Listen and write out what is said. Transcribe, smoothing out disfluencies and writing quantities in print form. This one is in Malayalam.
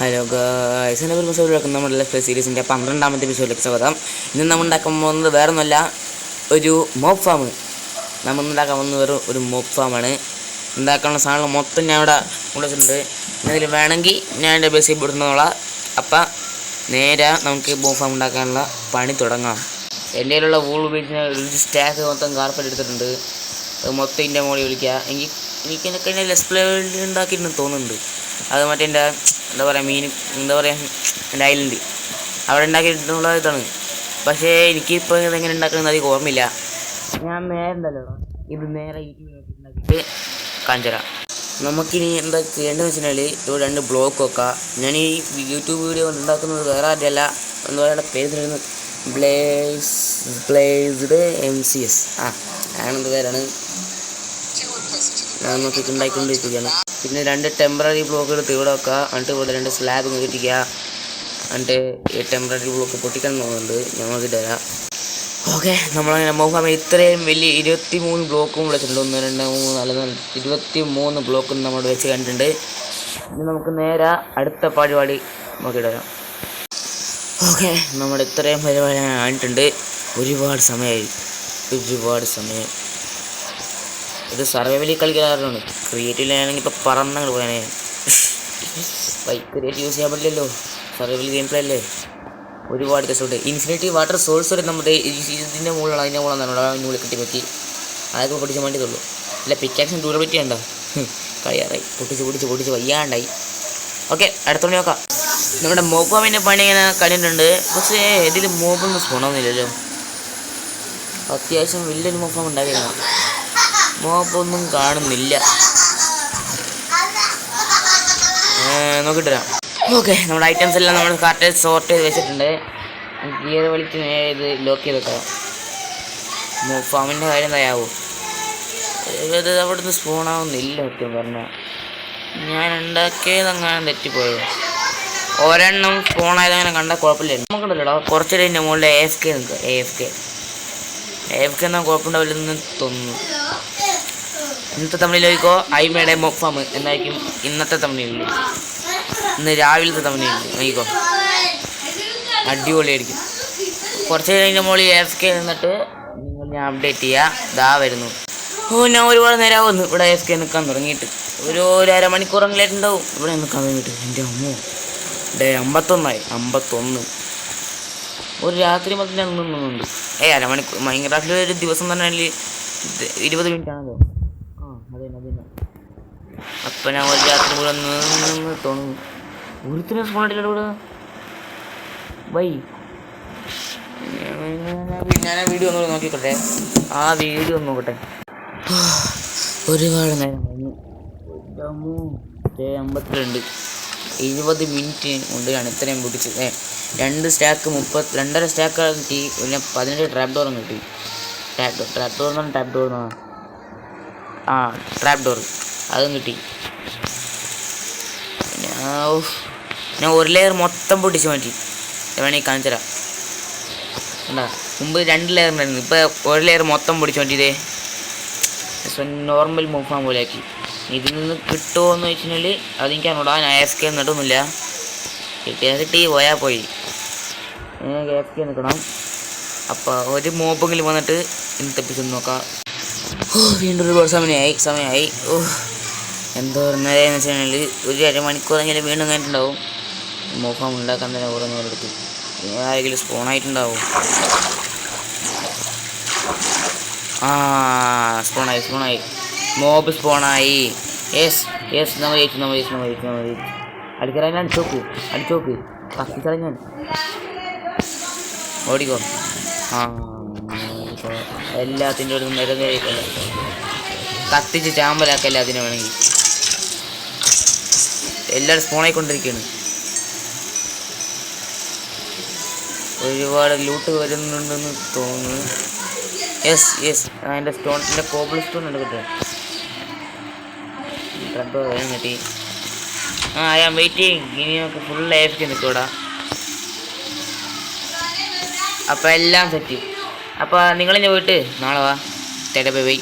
ഹലോ ഗായ്സ്, എൻ്റെ ഒരു എപ്പിസോഡിലേക്ക് നമ്മുടെ ലെഫ്റ്റ് സീരീസിൻ്റെ 12ാമത്തെ എപ്പിസോഡിലേക്ക് സ്വാഗതം. ഇന്ന് നമ്മൾ ഉണ്ടാക്കാൻ പോകുന്നത് വേറെ ഒന്നുമല്ല, ഒരു മോപ്പ് ഫാം. നമ്മൾ ഉണ്ടാക്കാൻ പോകുന്നത് ഒരു മോപ്പ് ഫാമാണ്. ഉണ്ടാക്കാനുള്ള സാധനങ്ങൾ മൊത്തം ഞാൻ ഇവിടെ കൊണ്ടുവച്ചിട്ടുണ്ട്. ഇതിൽ വേണമെങ്കിൽ ഞാൻ എൻ്റെ ബേസിൽ വിടുന്നോളാം. അപ്പം നേരെ നമുക്ക് മോപ്പ് ഫാം ഉണ്ടാക്കാനുള്ള പണി തുടങ്ങാം. എൻ്റെ കയ്യിലുള്ള വൂൾ ഉപയോഗിച്ച് ഒരു സ്റ്റാക്ക് മൊത്തം കാർപ്പറ്റ് എടുത്തിട്ടുണ്ട്. അത് മൊത്തം ഇതിൻ്റെ മുകളിൽ വിളിക്കുക. എനിക്ക് എൻ്റെ ഡിസ്പ്ലേ ഉണ്ടാക്കിയിട്ടുണ്ടെന്ന് തോന്നുന്നുണ്ട്. അത് മറ്റേ എൻ്റെ എന്താ പറയുക എൻ്റെ ഐലൻഡ് അവിടെ ഉണ്ടാക്കിയിട്ടുള്ള ഇതാണ്. പക്ഷേ എനിക്കിപ്പോൾ ഇതെങ്ങനെ ഉണ്ടാക്കുന്നത് അധികം ഓർമ്മയില്ല. ഞാൻ നേരെ ഉണ്ടല്ലോ ഇത് നേരെ ഉണ്ടാക്കിയിട്ട് കാണിച്ചുതരാം. നമുക്കിനി എന്താ ചെയ്യേണ്ടതെന്ന് വെച്ചിട്ടുണ്ടെങ്കിൽ 2 ബ്ലോക്ക് വെക്കാം. ഞാൻ ഈ യൂട്യൂബ് വീഡിയോ ഉണ്ടാക്കുന്നത് വേറെ ആരുടെയല്ല, എന്താ പറയുക പേര് ബ്ലേസ്ഡ് MCS അങ്ങനത്തെ പേരാണ്. ഞാൻ നോക്കിയിട്ട് ഉണ്ടാക്കിക്കൊണ്ടിരിക്കുകയാണ്. പിന്നെ 2 ടെമ്പററി ബ്ലോക്ക് എടുത്ത് ഇവിടെ വെക്കുക. എന്നിട്ട് ഇവിടെ 2 സ്ലാബ് കെട്ടിക്കുക. എന്നിട്ട് ഈ ടെമ്പററി ബ്ലോക്ക് പൊട്ടിക്കാൻ തോന്നുന്നുണ്ട്, ഞാൻ നോക്കിയിട്ട് തരാം. ഓക്കെ, നമ്മളങ്ങനെ മോഹം ഇത്രയും വലിയ 23 ബ്ലോക്കും വിളിച്ചിട്ടുണ്ട്. 1 2 3 4 23 ബ്ലോക്കും നമ്മൾ വെച്ച് കണ്ടിട്ടുണ്ട്. ഇനി നമുക്ക് നേരെ അടുത്ത പരിപാടി നോക്കിയിട്ട് വരാം. ഓക്കെ, നമ്മുടെ ഇത്രയും പരിപാടി ആയിട്ടുണ്ട്. ഒരുപാട് സമയം. ഇത് സർവൈവലിൽ കളിക്കാറാണ്. ക്രിയേറ്റീവിലാണെങ്കിൽ ഇപ്പോൾ പറന്നങ്ങൾ പോയാനേ. ക്രിയേറ്റീവ് യൂസ് ചെയ്യാൻ പറ്റില്ലല്ലോ, സർവൈവൽ ഗെയിം പ്ലേ അല്ലേ. ഒരുപാട് കഷ്ടപ്പെട്ട് ഇൻഫിനിറ്റി വാട്ടർ സോഴ്സ് വരെ നമ്മുടെ ഇതിൻ്റെ മുകളിലാണ്. അതിൻ്റെ മുകളിൽ കിട്ടി പറ്റി അതൊക്കെ പൊട്ടിച്ച് വേണ്ടിയതുള്ളൂ. അല്ല, പിക്കാക്സിന് ഡ്യൂറബിലിറ്റി ഉണ്ടോ? കളിയാറായി, പൊട്ടിച്ച് വയ്യാണ്ടായി. ഓക്കെ, അടുത്തോണ്ട് നോക്കാം. നമ്മുടെ മോപ്പാമിൻ്റെ പണി ഇങ്ങനെ കഴിഞ്ഞിട്ടുണ്ട്. പക്ഷേ ഇതിൽ മോപ്പൊന്നും സ്പോണൊന്നുമില്ലല്ലോ. അത്യാവശ്യം വലിയൊരു മോപ്പം ഉണ്ടാക്കിയതാണ്. മോപ്പൊന്നും കാണുന്നില്ല. നോക്കിയിട്ട് വരാം. ഓക്കെ, നമ്മുടെ ഐറ്റംസ് എല്ലാം നമ്മൾ കറക്റ്റ് സോർട്ട് ചെയ്ത് വെച്ചിട്ടുണ്ട്. ഗിയർ വലിച്ച് നേരെ ഇത് ലോക്ക് ചെയ്ത് വെക്കാം. മോപ്പ് ഫാമിൻ്റെ കാര്യം എന്തായാവും, ഇത് അവിടെ നിന്ന് സ്പൂണാവുന്നില്ല. സത്യം പറഞ്ഞാൽ ഞാൻ ഉണ്ടാക്കിയത് അങ്ങനെ തെറ്റിപ്പോയോ. ഒരെണ്ണം സ്പൂണായത് അങ്ങനെ കണ്ടാൽ കുഴപ്പമില്ല. നമുക്കുണ്ടല്ലോ കുറച്ച് ഇതിൻ്റെ മുകളിൽ AFK നിൽക്കുക. AFK എന്നാൽ കുഴപ്പമുണ്ടാവില്ലെന്ന് തോന്നുന്നു. ഇന്നത്തെ തമിഴിൽ നോക്കിക്കോ, ഐമയുടെ മോപ്പ് ഫാം എന്നായിരിക്കും ഇന്നത്തെ തമിഴിൽ. ഇന്ന് രാവിലത്തെ തമിഴിൽ നോക്കിക്കോ, അടിപൊളിയായിരിക്കും. കുറച്ച് കഴിഞ്ഞ മുകളിൽ AFK നിന്നിട്ട് ഞാൻ അപ്ഡേറ്റ് ചെയ്യുക. ദാ വരുന്നു. ഞാൻ ഒരുപാട് നേരം ആവുന്നു ഇവിടെ AFK നിൽക്കാൻ തുടങ്ങിയിട്ട്. ഒരു അരമണിക്കൂറെങ്കിലും ഉണ്ടാവും ഇവിടെ നിൽക്കാൻ തുടങ്ങിയിട്ട്. എൻ്റെ അമ്മോ, 51 ഒരു രാത്രി മൊത്തം ഞാൻ നിന്നുണ്ട്. അരമണിക്കൂർ മൈൻക്രാഫ്റ്റിൽ ഒരു ദിവസം തന്നെ 20 മിനിറ്റ് ആണല്ലോ. അതെ. അപ്പം ഞാൻ ഒരു രാത്രി കൂടെ നിന്ന് തോന്നുന്നു. ഒരുത്തിനും സ്പോണിട്ടില്ല ഇവിടെ. ഞാൻ ആ വീഡിയോ ഒന്ന് നോക്കിക്കോട്ടെ. ഒരുപാട് നേരം കഴിഞ്ഞു. 52 20 മിനിറ്റ് കൊണ്ട് ഞാൻ ഇത്രയും പൊട്ടിച്ചത്. 2 സ്റ്റാക്ക് 2.5 സ്റ്റാക്ക് കിട്ടി. പിന്നെ 17 ട്രാപ്പ് ഡോറും കിട്ടി. ട്രാപ്പ് ഡോർ അതും കിട്ടി. ഞാൻ ഒരു ലെയർ മൊത്തം പൊട്ടിച്ച് മാറ്റി. വേണമെങ്കിൽ കാണിച്ചു തരാം. എന്താ, മുമ്പ് 2 ലെയർ ഉണ്ടായിരുന്നു, ഇപ്പോൾ ഒരു ലെയർ മൊത്തം പൊടിച്ച് മാറ്റിയതേ. നോർമൽ മൂഫാൻ പോലെ ആക്കി. ഇതിൽ നിന്ന് കിട്ടുമോ എന്ന് വെച്ചിട്ടുണ്ടെങ്കിൽ അതെനിക്ക് അറിഞ്ഞൂടാ. ഞാൻ AFK നിന്നിട്ടൊന്നുമില്ല. കിട്ടി പോയാൽ പോയി. AFK നിൽക്കണം. അപ്പോൾ ഒരു മോപ്പെങ്കിലും വന്നിട്ട് ഇന്നത്തെ എപ്പിസോഡ് നോക്കാം. വീണ്ടും ഒരുപാട് സമയമായി. എന്തോ നേരെയെന്ന് വെച്ചിട്ടുണ്ടെങ്കിൽ ഒരു അരമണിക്കൂറെങ്കിലും വീണ്ടും കഴിഞ്ഞിട്ടുണ്ടാവും. മോഫാം ഉണ്ടാക്കാൻ തന്നെ ഓരോന്നോരെടുത്ത് ആരെങ്കിലും സ്പോണായിട്ടുണ്ടാവും. സ്പോണായി. മോബ് സ്പോണായി. യെസ് നമ്മൾ ജയിച്ചു. അടിക്കറാൻ അടിച്ചോക്ക് കത്തിക്കളഞ്ഞാൻ. ഓടിക്കോ. എല്ലാത്തിൻ്റെ ഒരു നിരനിരക്കല്ല, കത്തിച്ച് ചാമ്പലാക്ക. എല്ലാത്തിനും വേണമെങ്കിൽ എല്ലാവരും സ്പോണായിക്കൊണ്ടിരിക്കുകയാണ്. ഒരുപാട് ലൂട്ട് വരുന്നുണ്ടെന്ന് തോന്നുന്നു. യെസ് എൻ്റെ സ്റ്റോണിൻ്റെ കോബിൾ സ്റ്റോൺ ഉണ്ട് കിട്ടുക. കിട്ടി. I am waiting. ഇനി നമുക്ക് ഫുൾ AFK നിൽക്കൂടാ. അപ്പോൾ എല്ലാം സെറ്റ്. അപ്പോൾ നിങ്ങളിഞ്ഞ് പോയിട്ട് നാളെ വാ. ബൈ.